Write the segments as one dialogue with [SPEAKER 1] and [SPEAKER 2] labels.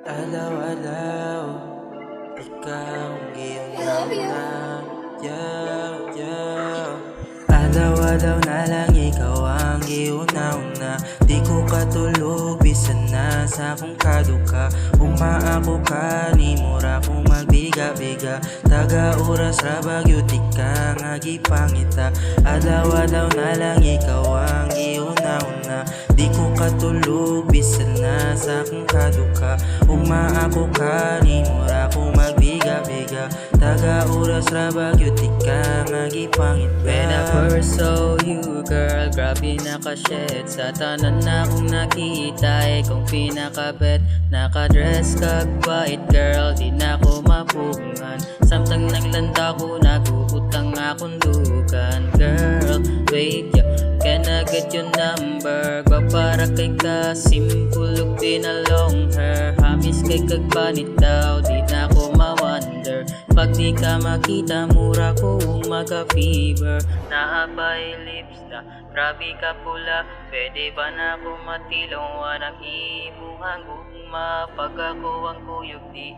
[SPEAKER 1] Alaw-alaw, ikaw ang giyong-nauna. Yaw, yaw. Alaw-alaw na lang, ikaw ang giyong-nauna. Di ko katulog, bisan na sa akong kaduka. Umaako ka, ni mura kong magbiga-biga. Taga-oras ra bagyo, di ka nga gipangita. Alaw-alaw na lang, ikaw ang giyong-nauna. Di ko katulog, bisan na sa akong kaduka. Umaako ka, ni mura kong magbiga-biga. Taga-oras ra bagyo, di ka nga gipangita.
[SPEAKER 2] When I first saw you, girl, grabe naka-shed. Sa tanan na akong nakita, kung pinaka-bet. Naka-dress kag white, girl, di na ko mapungan. Samtang naglanda ko, nag-uutang akong dugan. Girl, wait, yeah, can I get your number? Para kay ka, simple look din na long hair. Hamis kay kagpanit daw, di na ko ma-wonder. Pag di ka makita, mura ko maga-fever. Nahabay lips na, grabe ka pula. Pwede ba na ko matilong wanang imuhang gugma? Pag ako ang kuyog di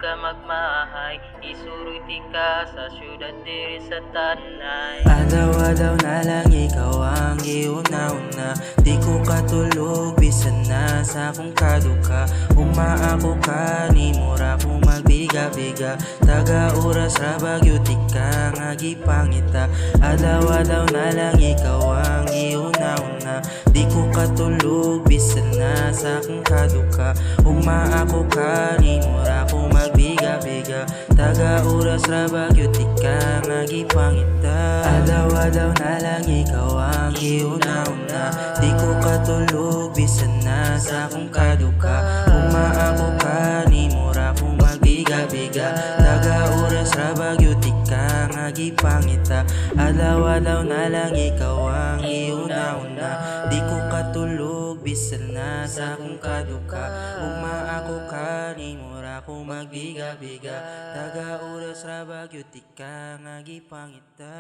[SPEAKER 2] ka magmahay. Isuroy di ka sa syudad diri sa tanay.
[SPEAKER 1] Alaw-alaw na lang, ikaw ang giyong-nauna. Di ko katulog, bisan na sa akong kaduka. Umaako ka, ni mura kong magbiga-biga. Taga-oras ra bagyo, di ka nga gipangita. Alaw-alaw na lang, ikaw ang giyong-nauna. Di ko katulog, bisan na sa akong kaduka. Umaako ka, ni mura kong magbiga-biga. Taga-oras ra bagyo, di ka nga gipangita. Alaw-alaw na lang, ikaw ang giyong-nauna. Di ko katulog, bisan na sa akong kaduka. Umaako ka, ni mura kong magbiga-biga. Taga-oras ra bagyo, di ka nga gipangita. Alaw-alaw na lang, ikaw ang giyong-nauna. Di ko katulog, bisan na sa akong kaduka. Umaako ka, ni mura kong magbiga-biga. Taga-oras ra bagyo, di ka nga gipangita.